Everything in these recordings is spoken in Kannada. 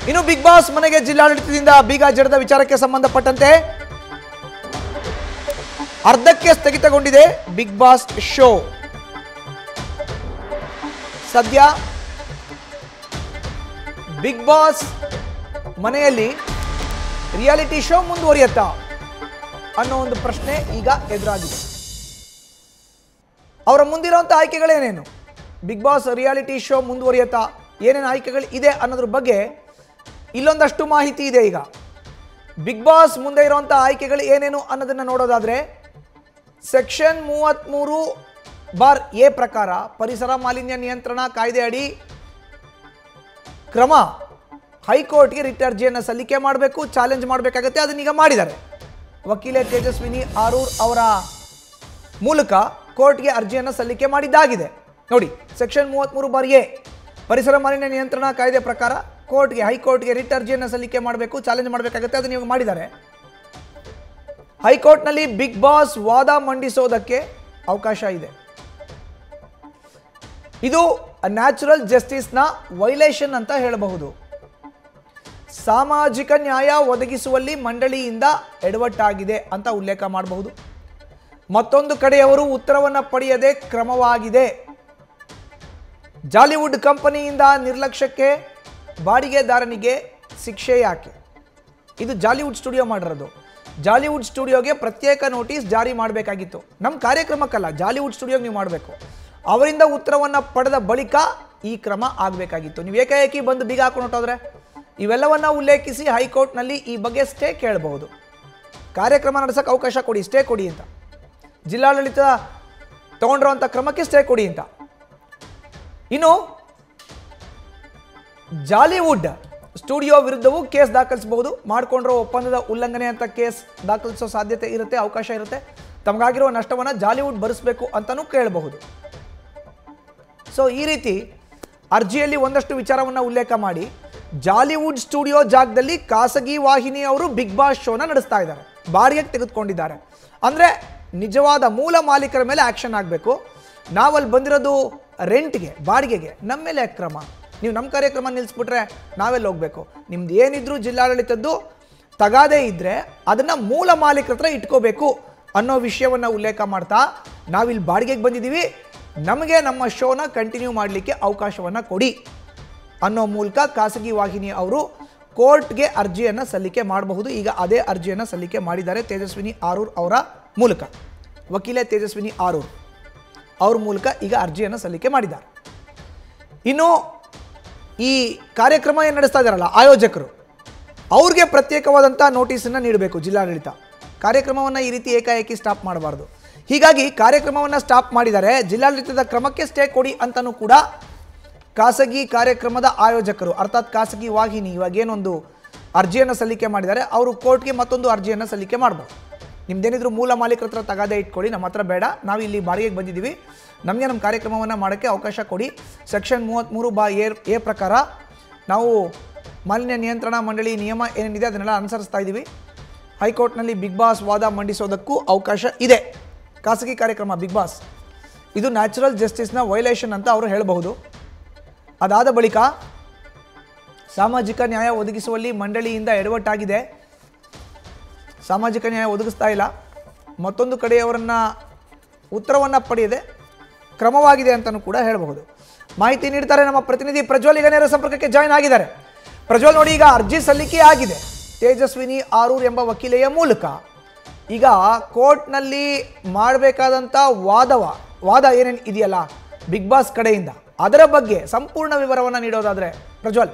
ಇನ್ನು ಬಿಗ್ ಬಾಸ್ ಮನೆಗೆ ಜಿಲ್ಲಾಡಳಿತದಿಂದ ಬೀಗ ಜಡದ ವಿಚಾರಕ್ಕೆ ಸಂಬಂಧಪಟ್ಟಂತೆ ಅರ್ಧಕ್ಕೆ ಸ್ಥಗಿತಗೊಂಡಿದೆ ಬಿಗ್ ಬಾಸ್ ಶೋ. ಸದ್ಯ ಬಿಗ್ ಬಾಸ್ ಮನೆಯಲ್ಲಿ ರಿಯಾಲಿಟಿ ಶೋ ಮುಂದುವರಿಯುತ್ತಾ ಅನ್ನೋ ಒಂದು ಪ್ರಶ್ನೆ ಈಗ ಎದುರಾಗಿದೆ. ಅವರ ಮುಂದಿರುವಂತಹ ಆಯ್ಕೆಗಳೇನೇನು, ಬಿಗ್ ಬಾಸ್ ರಿಯಾಲಿಟಿ ಶೋ ಮುಂದುವರಿಯುತ್ತಾ ಏನೇನು ಆಯ್ಕೆಗಳು ಇದೆ ಅನ್ನೋದ್ರ ಬಗ್ಗೆ ಇಲ್ಲೊಂದಷ್ಟು ಮಾಹಿತಿ ಇದೆ. ಈಗ ಬಿಗ್ ಬಾಸ್ ಮುಂದೆ ಇರುವಂಥ ಆಯ್ಕೆಗಳು ಏನೇನು ಅನ್ನೋದನ್ನ ನೋಡೋದಾದ್ರೆ, ಸೆಕ್ಷನ್ 33(a) ಪ್ರಕಾರ ಪರಿಸರ ಮಾಲಿನ್ಯ ನಿಯಂತ್ರಣ ಕಾಯ್ದೆ ಅಡಿ ಕ್ರಮ ಹೈಕೋರ್ಟ್ಗೆ ರಿಟ್ ಅರ್ಜಿಯನ್ನು ಸಲ್ಲಿಕೆ ಮಾಡಬೇಕು, ಚಾಲೆಂಜ್ ಮಾಡಬೇಕಾಗತ್ತೆ. ಅದನ್ನೀಗ ಮಾಡಿದ್ದಾರೆ. ವಕೀಲೆ ತೇಜಸ್ವಿನಿ ಆರೂರ್ ಅವರ ಮೂಲಕ ಕೋರ್ಟ್ಗೆ ಅರ್ಜಿಯನ್ನು ಸಲ್ಲಿಕೆ ಮಾಡಿದ್ದಾಗಿದೆ. ನೋಡಿ, ಸೆಕ್ಷನ್ 33(a) ಪರಿಸರ ಮಾಲಿನ್ಯ ನಿಯಂತ್ರಣ ಕಾಯ್ದೆ ಪ್ರಕಾರ ಹೈಕೋರ್ಟ್ಗೆ ರಿಟ್ ಅರ್ಜಿಯನ್ನು ಸಲ್ಲಿಕೆ ಮಾಡಬೇಕು, ಚಾಲೆಂಜ್ ಮಾಡಬೇಕಾಗುತ್ತೆ. ಅದನ್ನ ಇವಾಗ ಮಾಡಿದ್ದಾರೆ. ಹೈಕೋರ್ಟ್ನಲ್ಲಿ ಬಿಗ್ ಬಾಸ್ ವಾದ ಮಂಡಿಸೋದಕ್ಕೆ ಅವಕಾಶ ಇದೆ. ಇದು ನ್ಯಾಚುರಲ್ ಜಸ್ಟಿಸ್ನ ವೈಲೇಷನ್ ಅಂತ ಹೇಳಬಹುದು. ಸಾಮಾಜಿಕ ನ್ಯಾಯ ಒದಗಿಸುವಲ್ಲಿ ಮಂಡಳಿಯಿಂದ ಎಡವಟ್ಟಾಗಿದೆ ಅಂತ ಉಲ್ಲೇಖ ಮಾಡಬಹುದು. ಮತ್ತೊಂದು ಕಡೆಯವರು ಉತ್ತರವನ್ನು ಪಡೆಯದೆ ಕ್ರಮವಾಗಿದೆ. ಜಾಲಿವುಡ್ ಕಂಪನಿಯಿಂದ ನಿರ್ಲಕ್ಷ್ಯಕ್ಕೆ ಬಾಡಿಗೆದಾರನಿಗೆ ಶಿಕ್ಷೆ ಯಾಕೆ? ಇದು ಜಾಲಿವುಡ್ ಸ್ಟುಡಿಯೋ ಮಾಡಿರೋದು. ಜಾಲಿವುಡ್ ಸ್ಟುಡಿಯೋಗೆ ಪ್ರತ್ಯೇಕ ನೋಟಿಸ್ ಜಾರಿ ಮಾಡಬೇಕಾಗಿತ್ತು. ನಮ್ಮ ಕಾರ್ಯಕ್ರಮಕ್ಕಲ್ಲ, ಜಾಲಿವುಡ್ ಸ್ಟುಡಿಯೋಗೆ ನೀವು ಮಾಡಬೇಕು. ಅವರಿಂದ ಉತ್ತರವನ್ನು ಪಡೆದ ಬಳಿಕ ಈ ಕ್ರಮ ಆಗಬೇಕಾಗಿತ್ತು. ನೀವು ಏಕಾಏಕಿ ಬಂದು ಬೀಗ ಹಾಕೊಂಡು ಹೊಟ್ಟೋದ್ರೆ ಇವೆಲ್ಲವನ್ನ ಉಲ್ಲೇಖಿಸಿ ಹೈಕೋರ್ಟ್ನಲ್ಲಿ ಈ ಬಗ್ಗೆ ಸ್ಟೇ ಕೇಳಬಹುದು. ಕಾರ್ಯಕ್ರಮ ನಡೆಸೋಕೆ ಅವಕಾಶ ಕೊಡಿ, ಸ್ಟೇ ಕೊಡಿ ಅಂತ. ಜಿಲ್ಲಾಡಳಿತ ತಗೊಂಡಿರುವಂಥ ಕ್ರಮಕ್ಕೆ ಸ್ಟೇ ಕೊಡಿ ಅಂತ. ಇನ್ನು ಜಾಲಿವುಡ್ ಸ್ಟುಡಿಯೋ ವಿರುದ್ಧವೂ ಕೇಸ್ ದಾಖಲಿಸಬಹುದು. ಮಾಡಿಕೊಂಡಿರೋ ಒಪ್ಪಂದದ ಉಲ್ಲಂಘನೆ ಅಂತ ಕೇಸ್ ದಾಖಲಿಸೋ ಸಾಧ್ಯತೆ ಇರುತ್ತೆ, ಅವಕಾಶ ಇರುತ್ತೆ. ತಮಗಾಗಿರುವ ನಷ್ಟವನ್ನು ಜಾಲಿವುಡ್ ಭರಿಸಬೇಕು ಅಂತಲೂ ಕೇಳಬಹುದು. ಸೊ ಈ ರೀತಿ ಅರ್ಜಿಯಲ್ಲಿ ಒಂದಷ್ಟು ವಿಚಾರವನ್ನು ಉಲ್ಲೇಖ ಮಾಡಿ ಜಾಲಿವುಡ್ ಸ್ಟುಡಿಯೋ ಜಾಗದಲ್ಲಿ ಖಾಸಗಿ ವಾಹಿನಿ ಅವರು ಬಿಗ್ ಬಾಸ್ ಶೋನ ನಡೆಸ್ತಾ ಇದ್ದಾರೆ, ಬಾಡಿಗೆಗೆ ತೆಗೆದುಕೊಂಡಿದ್ದಾರೆ. ಅಂದರೆ ನಿಜವಾದ ಮೂಲ ಮಾಲೀಕರ ಮೇಲೆ ಆ್ಯಕ್ಷನ್ ಆಗಬೇಕು. ನಾವಲ್ಲಿ ಬಂದಿರೋದು ರೆಂಟ್ಗೆ, ಬಾಡಿಗೆಗೆ, ನಮ್ಮ ಮೇಲೆ ಕ್ರಮ. ನೀವು ನಮ್ಮ ಕಾರ್ಯಕ್ರಮ ನಿಲ್ಲಿಸ್ಬಿಟ್ರೆ ನಾವೆಲ್ಲಿ ಹೋಗಬೇಕು? ನಿಮ್ದು ಏನಿದ್ರು ಜಿಲ್ಲಾಡಳಿತದ್ದು ತಗಾದೇ ಇದ್ದರೆ ಅದನ್ನು ಮೂಲ ಮಾಲೀಕರ ಹತ್ರ ಇಟ್ಕೋಬೇಕು ಅನ್ನೋ ವಿಷಯವನ್ನು ಉಲ್ಲೇಖ ಮಾಡ್ತಾ, ನಾವಿಲ್ಲಿ ಬಾಡಿಗೆಗೆ ಬಂದಿದ್ದೀವಿ, ನಮಗೆ ನಮ್ಮ ಶೋನ ಕಂಟಿನ್ಯೂ ಮಾಡಲಿಕ್ಕೆ ಅವಕಾಶವನ್ನು ಕೊಡಿ ಅನ್ನೋ ಮೂಲಕ ಖಾಸಗಿ ವಾಹಿನಿ ಅವರು ಕೋರ್ಟ್ಗೆ ಅರ್ಜಿಯನ್ನು ಸಲ್ಲಿಕೆ ಮಾಡಬಹುದು. ಈಗ ಅದೇ ಅರ್ಜಿಯನ್ನು ಸಲ್ಲಿಕೆ ಮಾಡಿದ್ದಾರೆ ತೇಜಸ್ವಿನಿ ಆರೂರ್ ಅವರ ಮೂಲಕ. ವಕೀಲೆ ತೇಜಸ್ವಿನಿ ಆರೂರ್ ಅವ್ರ ಮೂಲಕ ಈಗ ಅರ್ಜಿಯನ್ನು ಸಲ್ಲಿಕೆ ಮಾಡಿದ್ದಾರೆ. ಇನ್ನು ಈ ಕಾರ್ಯಕ್ರಮ ಏನು ನಡೆಸ್ತಾ ಇದ್ದಾರಲ್ಲ ಆಯೋಜಕರು, ಅವ್ರಿಗೆ ಪ್ರತ್ಯೇಕವಾದಂಥ ನೋಟಿಸನ್ನು ನೀಡಬೇಕು ಜಿಲ್ಲಾಡಳಿತ. ಕಾರ್ಯಕ್ರಮವನ್ನು ಈ ರೀತಿ ಏಕಾಏಕಿ ಸ್ಟಾಪ್ ಮಾಡಬಾರ್ದು. ಹೀಗಾಗಿ ಕಾರ್ಯಕ್ರಮವನ್ನು ಸ್ಟಾಪ್ ಮಾಡಿದ್ದಾರೆ. ಜಿಲ್ಲಾಡಳಿತದ ಕ್ರಮಕ್ಕೆ ಸ್ಟೇ ಕೊಡಿ ಅಂತಲೂ ಕೂಡ ಖಾಸಗಿ ಕಾರ್ಯಕ್ರಮದ ಆಯೋಜಕರು ಅರ್ಥಾತ್ ಖಾಸಗಿ ವಾಹಿನಿ ಇವಾಗೇನೊಂದು ಅರ್ಜಿಯನ್ನು ಸಲ್ಲಿಕೆ ಮಾಡಿದ್ದಾರೆ, ಅವರು ಕೋರ್ಟ್ಗೆ ಮತ್ತೊಂದು ಅರ್ಜಿಯನ್ನು ಸಲ್ಲಿಕೆ ಮಾಡ್ಬೋದು. ನಿಮ್ದೇನಿದ್ರು ಮೂಲ ಮಾಲೀಕರ ಹತ್ರ ತಗಾದೆ ಇಟ್ಕೊಳ್ಳಿ, ನಮ್ಮ ಹತ್ರ ಬೇಡ, ನಾವು ಇಲ್ಲಿ ಬಾಡಿಗೆಗೆ ಬಂದಿದ್ದೀವಿ, ನಮಗೆ ನಮ್ಮ ಕಾರ್ಯಕ್ರಮವನ್ನು ಮಾಡೋಕ್ಕೆ ಅವಕಾಶ ಕೊಡಿ. ಸೆಕ್ಷನ್ 33(a) ಪ್ರಕಾರ ನಾವು ಮಾಲಿನ್ಯ ನಿಯಂತ್ರಣ ಮಂಡಳಿ ನಿಯಮ ಏನೇನಿದೆ ಅದನ್ನೆಲ್ಲ ಅನುಸರಿಸ್ತಾ ಇದ್ದೀವಿ. ಹೈಕೋರ್ಟ್ನಲ್ಲಿ ಬಿಗ್ ಬಾಸ್ ವಾದ ಮಂಡಿಸೋದಕ್ಕೂ ಅವಕಾಶ ಇದೆ. ಖಾಸಗಿ ಕಾರ್ಯಕ್ರಮ ಬಿಗ್ ಬಾಸ್, ಇದು ನ್ಯಾಚುರಲ್ ಜಸ್ಟಿಸ್ನ ವೈಲೇಷನ್ ಅಂತ ಅವರು ಹೇಳಬಹುದು. ಅದಾದ ಬಳಿಕ ಸಾಮಾಜಿಕ ನ್ಯಾಯ ಒದಗಿಸುವಲ್ಲಿ ಮಂಡಳಿಯಿಂದ ಎಡವಟ್ಟಾಗಿದೆ, ಸಾಮಾಜಿಕ ನ್ಯಾಯ ಒದಗಿಸ್ತಾ ಇಲ್ಲ, ಮತ್ತೊಂದು ಕಡೆಯವರನ್ನು ಉತ್ತರವನ್ನು ಪಡೆಯದೆ ಕ್ರಮವಾಗಿದೆ ಅಂತಲೂ ಕೂಡ ಹೇಳಬಹುದು. ಮಾಹಿತಿ ನೀಡ್ತಾರೆ ನಮ್ಮ ಪ್ರತಿನಿಧಿ ಪ್ರಜ್ವಲ್. ಈಗ ನೇರ ಸಂಪರ್ಕಕ್ಕೆ ಜಾಯ್ನ್ ಆಗಿದ್ದಾರೆ. ಪ್ರಜ್ವಲ್, ನೋಡಿ, ಈಗ ಅರ್ಜಿ ಸಲ್ಲಿಕೆ ಆಗಿದೆ ತೇಜಸ್ವಿನಿ ಆರೂರ್ ಎಂಬ ವಕೀಲೆಯ ಮೂಲಕ. ಈಗ ಕೋರ್ಟ್ನಲ್ಲಿ ಮಾಡಬೇಕಾದಂಥ ವಾದ ಏನೇನು ಇದೆಯಲ್ಲ ಬಿಗ್ ಬಾಸ್ ಕಡೆಯಿಂದ, ಅದರ ಬಗ್ಗೆ ಸಂಪೂರ್ಣ ವಿವರವನ್ನು ನೀಡೋದಾದರೆ ಪ್ರಜ್ವಲ್.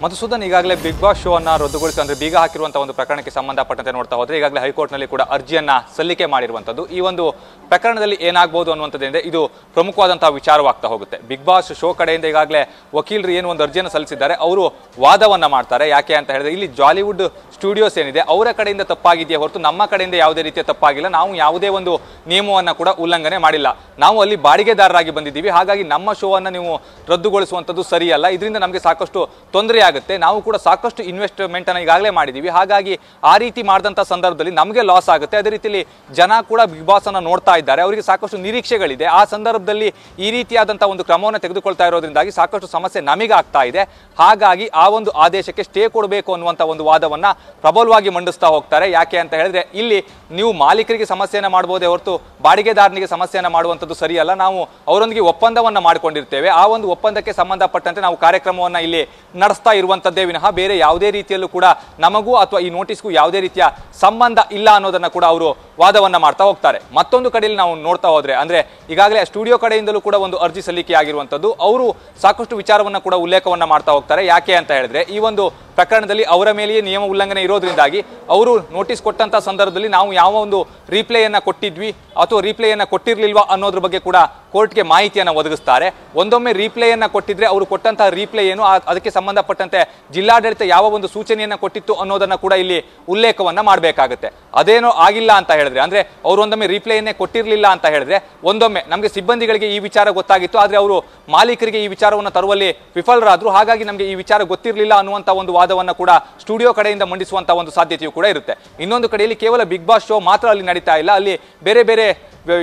ಮಧುಸೂದನ್, ಈಗಾಗಲೇ ಬಿಗ್ ಬಾಸ್ ಶೋ ಅನ್ನ ರದ್ದುಗೊಳಿಸಿ ಅಂದ್ರೆ ಬೀಗ ಹಾಕಿರುವಂತಹ ಒಂದು ಪ್ರಕರಣಕ್ಕೆ ಸಂಬಂಧಪಟ್ಟಂತೆ ನೋಡ್ತಾ ಹೋದ್ರೆ ಈಗಾಗಲೇ ಹೈಕೋರ್ಟ್ನಲ್ಲಿ ಕೂಡ ಅರ್ಜಿಯನ್ನ ಸಲ್ಲಿಕೆ ಮಾಡಿರುವಂತದ್ದು. ಈ ಒಂದು ಪ್ರಕರಣದಲ್ಲಿ ಏನಾಗಬಹುದು ಅನ್ನುವಂಥದ್ದಿಂದ ಇದು ಪ್ರಮುಖವಾದಂತಹ ವಿಚಾರವಾಗ್ತಾ ಹೋಗುತ್ತೆ. ಬಿಗ್ ಬಾಸ್ ಶೋ ಕಡೆಯಿಂದ ಈಗಾಗಲೇ ವಕೀಲರು ಏನು ಒಂದು ಅರ್ಜಿಯನ್ನು ಸಲ್ಲಿಸಿದ್ದಾರೆ, ಅವರು ವಾದವನ್ನ ಮಾಡ್ತಾರೆ. ಯಾಕೆ ಅಂತ ಹೇಳಿದ್ರೆ ಇಲ್ಲಿ ಜಾಲಿವುಡ್ ಸ್ಟುಡಿಯೋಸ್ ಏನಿದೆ ಅವರ ಕಡೆಯಿಂದ ತಪ್ಪಾಗಿದೆಯೇ ಹೊರತು ನಮ್ಮ ಕಡೆಯಿಂದ ಯಾವುದೇ ರೀತಿಯ ತಪ್ಪಾಗಿಲ್ಲ. ನಾವು ಯಾವುದೇ ಒಂದು ನಿಯಮವನ್ನು ಕೂಡ ಉಲ್ಲಂಘನೆ ಮಾಡಿಲ್ಲ. ನಾವು ಅಲ್ಲಿ ಬಾಡಿಗೆದಾರರಾಗಿ ಬಂದಿದ್ದೀವಿ. ಹಾಗಾಗಿ ನಮ್ಮ ಶೋ ಅನ್ನು ನೀವು ರದ್ದುಗೊಳಿಸುವಂಥದ್ದು ಸರಿಯಲ್ಲ. ಇದರಿಂದ ನಮಗೆ ಸಾಕಷ್ಟು ತೊಂದರೆ ಆಗುತ್ತೆ. ನಾವು ಕೂಡ ಸಾಕಷ್ಟು ಇನ್ವೆಸ್ಟ್ಮೆಂಟ್ ಅನ್ನು ಈಗಾಗಲೇ ಮಾಡಿದ್ದೀವಿ. ಹಾಗಾಗಿ ಆ ರೀತಿ ಮಾಡಿದಂಥ ಸಂದರ್ಭದಲ್ಲಿ ನಮಗೆ ಲಾಸ್ ಆಗುತ್ತೆ. ಅದೇ ರೀತಿಯಲ್ಲಿ ಜನ ಕೂಡ ಬಿಗ್ ಬಾಸ್ ಅನ್ನು ನೋಡ್ತಾ ಇದ್ದಾರೆ. ಅವರಿಗೆ ಸಾಕಷ್ಟು ನಿರೀಕ್ಷೆಗಳಿದೆ. ಆ ಸಂದರ್ಭದಲ್ಲಿ ಈ ರೀತಿಯಾದಂಥ ಒಂದು ಕ್ರಮವನ್ನು ತೆಗೆದುಕೊಳ್ತಾ ಇರೋದ್ರಿಂದಾಗಿ ಸಾಕಷ್ಟು ಸಮಸ್ಯೆ ನಮಗಾಗ್ತಾ ಇದೆ. ಹಾಗಾಗಿ ಆ ಒಂದು ಆದೇಶಕ್ಕೆ ಸ್ಟೇ ಕೊಡಬೇಕು ಅನ್ನುವಂಥ ಒಂದು ವಾದವನ್ನ ಪ್ರಬಲವಾಗಿ ಮಂಡಿಸ್ತಾ ಹೋಗ್ತಾರೆ. ಯಾಕೆ ಅಂತ ಹೇಳಿದ್ರೆ ಇಲ್ಲಿ ನೀವು ಮಾಲೀಕರಿಗೆ ಸಮಸ್ಯೆಯನ್ನು ಮಾಡಬಹುದೇ ಹೊರತು ಬಾಡಿಗೆದಾರನಿಗೆ ಸಮಸ್ಯೆಯನ್ನು ಮಾಡುವಂಥದ್ದು ಸರಿಯಲ್ಲ. ನಾವು ಅವರೊಂದಿಗೆ ಒಪ್ಪಂದವನ್ನ ಮಾಡಿಕೊಂಡಿರ್ತೇವೆ. ಆ ಒಂದು ಒಪ್ಪಂದಕ್ಕೆ ಸಂಬಂಧಪಟ್ಟಂತೆ ನಾವು ಕಾರ್ಯಕ್ರಮವನ್ನ ಇಲ್ಲಿ ನಡೆಸ್ತಾ ಇರುವಂತದ್ದೇ ವಿನಃ ಬೇರೆ ಯಾವುದೇ ರೀತಿಯಲ್ಲೂ ಕೂಡ ನಮಗೂ ಅಥವಾ ಈ ನೋಟಿಸ್ಗೂ ಯಾವುದೇ ರೀತಿಯ ಸಂಬಂಧ ಇಲ್ಲ ಅನ್ನೋದನ್ನ ಕೂಡ ಅವರು ವಾದವನ್ನ ಮಾಡ್ತಾ ಹೋಗ್ತಾರೆ. ಮತ್ತೊಂದು ಕಡೆಯಲ್ಲಿ ನಾವು ನೋಡ್ತಾ ಹೋದ್ರೆ ಅಂದ್ರೆ ಈಗಾಗಲೇ ಸ್ಟುಡಿಯೋ ಕಡೆಯಿಂದಲೂ ಕೂಡ ಒಂದು ಅರ್ಜಿ ಸಲ್ಲಿಕೆ ಆಗಿರುವಂತದ್ದು. ಅವರು ಸಾಕಷ್ಟು ವಿಚಾರವನ್ನ ಕೂಡ ಉಲ್ಲೇಖವನ್ನ ಮಾಡ್ತಾ ಹೋಗ್ತಾರೆ. ಯಾಕೆ ಅಂತ ಹೇಳಿದ್ರೆ ಈ ಒಂದು ಪ್ರಕರಣದಲ್ಲಿ ಅವರ ಮೇಲೆಯೇ ನಿಯಮ ಉಲ್ಲಂಘನೆ ಇರೋದ್ರಿಂದಾಗಿ ಅವರು ನೋಟಿಸ್ ಕೊಟ್ಟಂತ ಸಂದರ್ಭದಲ್ಲಿ ನಾವು ಯಾವ ಒಂದು ರೀಪ್ಲೇಯನ್ನ ಕೊಟ್ಟಿದ್ವಿ ಅಥವಾ ರೀಪ್ಲೇಯನ್ನ ಕೊಟ್ಟಿರ್ಲಿಲ್ವಾ ಅನ್ನೋದ್ರ ಬಗ್ಗೆ ಕೂಡ ಕೋರ್ಟ್ಗೆ ಮಾಹಿತಿಯನ್ನು ಒದಗಿಸ್ತಾರೆ. ಒಂದೊಮ್ಮೆ ರೀಪ್ಲೇಯನ್ನ ಕೊಟ್ಟಿದ್ರೆ ಅವರು ಕೊಟ್ಟಂತಹ ರೀಪ್ಲೇ ಏನು, ಅದಕ್ಕೆ ಸಂಬಂಧಪಟ್ಟಂತೆ ಜಿಲ್ಲಾಡಳಿತ ಯಾವ ಒಂದು ಸೂಚನೆಯನ್ನ ಕೊಟ್ಟಿತ್ತು ಅನ್ನೋದನ್ನ ಕೂಡ ಇಲ್ಲಿ ಉಲ್ಲೇಖವನ್ನ ಮಾಡಬೇಕಾಗುತ್ತೆ. ಅದೇನೋ ಆಗಿಲ್ಲ ಅಂತ ಹೇಳಿದ್ರೆ ಅಂದ್ರೆ ಅವರು ಒಂದೊಮ್ಮೆ ರೀಪ್ಲೇಯನ್ನೇ ಕೊಟ್ಟಿರಲಿಲ್ಲ ಅಂತ ಹೇಳಿದ್ರೆ ಒಂದೊಮ್ಮೆ ನಮಗೆ ಸಿಬ್ಬಂದಿಗಳಿಗೆ ಈ ವಿಚಾರ ಗೊತ್ತಾಗಿತ್ತು, ಆದ್ರೆ ಅವರು ಮಾಲೀಕರಿಗೆ ಈ ವಿಚಾರವನ್ನು ತರುವಲ್ಲಿ ವಿಫಲರಾದ್ರು. ಹಾಗಾಗಿ ನಮಗೆ ಈ ವಿಚಾರ ಗೊತ್ತಿರಲಿಲ್ಲ ಅನ್ನುವಂತ ಒಂದು ವಾದವನ್ನ ಕೂಡ ಸ್ಟುಡಿಯೋ ಕಡೆಯಿಂದ ಮಂಡಿಸುವಂತ ಒಂದು ಸಾಧ್ಯತೆಯೂ ಕೂಡ ಇರುತ್ತೆ. ಇನ್ನೊಂದು ಕಡೆಯಲ್ಲಿ ಕೇವಲ ಬಿಗ್ ಬಾಸ್ ಶೋ ಮಾತ್ರ ಅಲ್ಲಿ ನಡೀತಾ ಇಲ್ಲ, ಅಲ್ಲಿ ಬೇರೆ ಬೇರೆ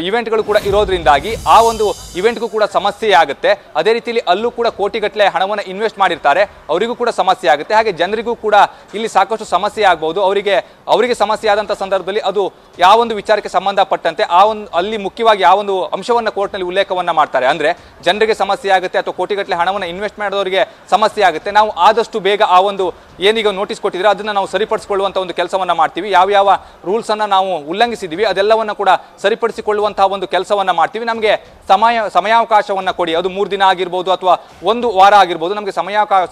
ಇವೆಂಟ್ಗಳು ಕೂಡ ಇರೋದ್ರಿಂದಾಗಿ ಆ ಒಂದು ಇವೆಂಟ್ಗೂ ಕೂಡ ಸಮಸ್ಯೆ ಆಗುತ್ತೆ. ಅದೇ ರೀತಿಯಲ್ಲಿ ಅಲ್ಲೂ ಕೂಡ ಕೋಟಿಗಟ್ಟಲೆ ಹಣವನ್ನು ಇನ್ವೆಸ್ಟ್ ಮಾಡಿರ್ತಾರೆ, ಅವರಿಗೂ ಕೂಡ ಸಮಸ್ಯೆ ಆಗುತ್ತೆ. ಹಾಗೆ ಜನರಿಗೂ ಕೂಡ ಇಲ್ಲಿ ಸಾಕಷ್ಟು ಸಮಸ್ಯೆ ಆಗಬಹುದು. ಅವರಿಗೆ ಸಮಸ್ಯೆ ಆದಂಥ ಸಂದರ್ಭದಲ್ಲಿ ಅದು ಯಾವೊಂದು ವಿಚಾರಕ್ಕೆ ಸಂಬಂಧಪಟ್ಟಂತೆ ಅಲ್ಲಿ ಮುಖ್ಯವಾಗಿ ಯಾವೊಂದು ಅಂಶವನ್ನು ಕೋರ್ಟ್ನಲ್ಲಿ ಉಲ್ಲೇಖವನ್ನ ಮಾಡ್ತಾರೆ ಅಂದ್ರೆ ಜನರಿಗೆ ಸಮಸ್ಯೆ ಆಗುತ್ತೆ ಅಥವಾ ಕೋಟಿಗಟ್ಟಲೆ ಹಣವನ್ನು ಇನ್ವೆಸ್ಟ್ ಮಾಡೋರಿಗೆ ಸಮಸ್ಯೆ ಆಗುತ್ತೆ. ನಾವು ಆದಷ್ಟು ಬೇಗ ಆ ಒಂದು ಏನೀಗ ನೋಟಿಸ್ ಕೊಟ್ಟಿದ್ರೆ ಅದನ್ನ ನಾವು ಸರಿಪಡಿಸಿಕೊಳ್ಳುವಂತ ಒಂದು ಕೆಲಸವನ್ನ ಮಾಡ್ತೀವಿ. ಯಾವ ರೂಲ್ಸ್ ಅನ್ನ ನಾವು ಉಲ್ಲಂಘಿಸಿದೀವಿ ಅದೆಲ್ಲವನ್ನ ಕೂಡ ಸರಿಪಡಿಸಿಕೊಳ್ಳುವಂತಹ ಒಂದು ಕೆಲಸವನ್ನ ಮಾಡ್ತೀವಿ. ನಮಗೆ ಸಮಯಾವಕಾಶವನ್ನ ಕೊಡಿ, ಅದು 3 ದಿನ ಆಗಿರ್ಬೋದು ಅಥವಾ 1 ವಾರ ಆಗಿರ್ಬೋದು, ನಮಗೆ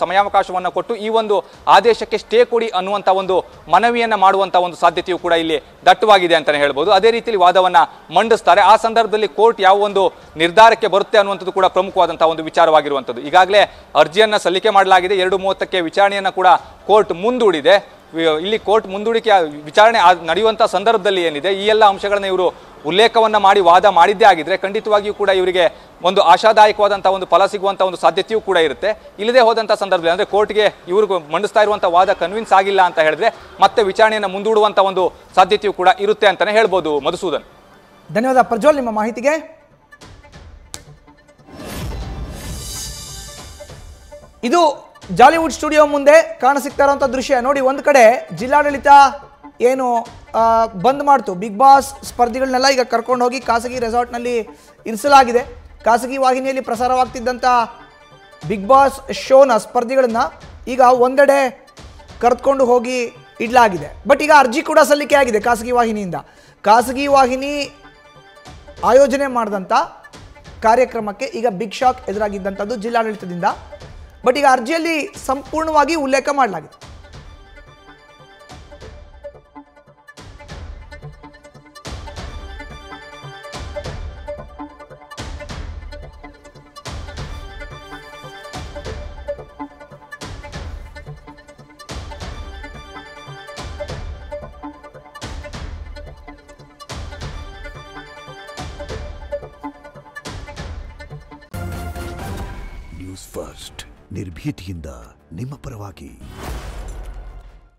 ಸಮಯಾವಕಾಶವನ್ನ ಕೊಟ್ಟು ಈ ಒಂದು ಆದೇಶಕ್ಕೆ ಸ್ಟೇ ಕೊಡಿ ಅನ್ನುವಂತ ಒಂದು ಮನವಿಯನ್ನ ಮಾಡುವಂತ ಒಂದು ಸಾಧ್ಯತೆಯು ಕೂಡ ಇಲ್ಲಿ ದಟ್ಟವಾಗಿದೆ ಅಂತಾನೆ ಹೇಳ್ಬೋದು. ಅದೇ ರೀತಿಯಲ್ಲಿ ವಾದವನ್ನ ಮಂಡಿಸ್ತಾರೆ. ಆ ಸಂದರ್ಭದಲ್ಲಿ ಕೋರ್ಟ್ ಯಾವ ಒಂದು ನಿರ್ಧಾರಕ್ಕೆ ಬರುತ್ತೆ ಅನ್ನುವಂಥದ್ದು ಕೂಡ ಪ್ರಮುಖವಾದಂತಹ ಒಂದು ವಿಚಾರವಾಗಿರುವಂಥದ್ದು. ಈಗಾಗಲೇ ಅರ್ಜಿಯನ್ನ ಸಲ್ಲಿಕೆ ಮಾಡಲಾಗಿದೆ. 2:30ಕ್ಕೆ ವಿಚಾರಣೆಯನ್ನ ಕೂಡ ಕೋರ್ಟ್ ಮುಂದೂಡಿದೆ. ಇಲ್ಲಿ ಕೋರ್ಟ್ ಮುಂದೂಡಿಕೆ ವಿಚಾರಣೆ ನಡೆಯುವಂತಹ ಸಂದರ್ಭದಲ್ಲಿ ಏನಿದೆ ಈ ಎಲ್ಲ ಅಂಶಗಳನ್ನ ಇವರು ಉಲ್ಲೇಖವನ್ನ ಮಾಡಿ ವಾದ ಮಾಡಿದ್ದೇ ಆಗಿದ್ರೆ ಖಂಡಿತವಾಗಿಯೂ ಕೂಡ ಇವರಿಗೆ ಒಂದು ಆಶಾದಾಯಕವಾದಂತಹ ಒಂದು ಫಲ ಸಿಗುವಂತಹ ಒಂದು ಸಾಧ್ಯತೆಯೂ ಕೂಡ ಇರುತ್ತೆ. ಇಲ್ಲದೆ ಹೋದಂತಹ ಸಂದರ್ಭದಲ್ಲಿ ಅಂದ್ರೆ ಕೋರ್ಟ್ಗೆ ಇವ್ರಿಗೆ ಮಂಡಿಸ್ತಾ ಇರುವಂತಹ ವಾದ ಕನ್ವಿನ್ಸ್ ಆಗಿಲ್ಲ ಅಂತ ಹೇಳಿದ್ರೆ ಮತ್ತೆ ವಿಚಾರಣೆಯನ್ನು ಮುಂದೂಡುವಂತ ಒಂದು ಸಾಧ್ಯತೆಯೂ ಕೂಡ ಇರುತ್ತೆ ಅಂತಾನೆ ಹೇಳ್ಬೋದು. ಮಧುಸೂದನ್, ಧನ್ಯವಾದ ಪ್ರಜ್ವಲ್ ನಿಮ್ಮ ಮಾಹಿತಿಗೆ. ಇದು ಜಾಲಿವುಡ್ ಸ್ಟುಡಿಯೋ ಮುಂದೆ ಕಾಣಸಿಗ್ತಾ ಇರುವಂಥ ದೃಶ್ಯ ನೋಡಿ. ಒಂದು ಕಡೆ ಜಿಲ್ಲಾಡಳಿತ ಏನು ಬಂದ್ ಮಾಡ್ತು ಬಿಗ್ ಬಾಸ್ ಸ್ಪರ್ಧಿಗಳನ್ನೆಲ್ಲ ಈಗ ಕರ್ಕೊಂಡು ಹೋಗಿ ಖಾಸಗಿ ರೆಸಾರ್ಟ್ನಲ್ಲಿ ಇರಿಸಲಾಗಿದೆ. ಖಾಸಗಿ ವಾಹಿನಿಯಲ್ಲಿ ಪ್ರಸಾರವಾಗ್ತಿದ್ದಂಥ ಬಿಗ್ ಬಾಸ್ ಶೋನ ಸ್ಪರ್ಧಿಗಳನ್ನು ಈಗ ಒಂದೆಡೆ ಕರೆದುಕೊಂಡು ಹೋಗಿ ಇಡಲಾಗಿದೆ. ಬಟ್ ಈಗ ಅರ್ಜಿ ಕೂಡ ಸಲ್ಲಿಕೆ ಆಗಿದೆ ಖಾಸಗಿ ವಾಹಿನಿಯಿಂದ. ಖಾಸಗಿ ವಾಹಿನಿ ಆಯೋಜನೆ ಮಾಡಿದಂಥ ಕಾರ್ಯಕ್ರಮಕ್ಕೆ ಈಗ ಬಿಗ್ ಶಾಕ್ ಎದುರಾಗಿದ್ದಂಥದ್ದು ಜಿಲ್ಲಾಡಳಿತದಿಂದ. ಬಟ್ ಈಗ ಅರ್ಜಿಯಲ್ಲಿ ಸಂಪೂರ್ಣವಾಗಿ ಉಲ್ಲೇಖ ಮಾಡಲಾಗಿದೆ. ನ್ಯೂಸ್ ಫಸ್ಟ್ ನಿರ್ಭೀತಿಯಿಂದ ನಿಮ್ಮ ಪರವಾಗಿ.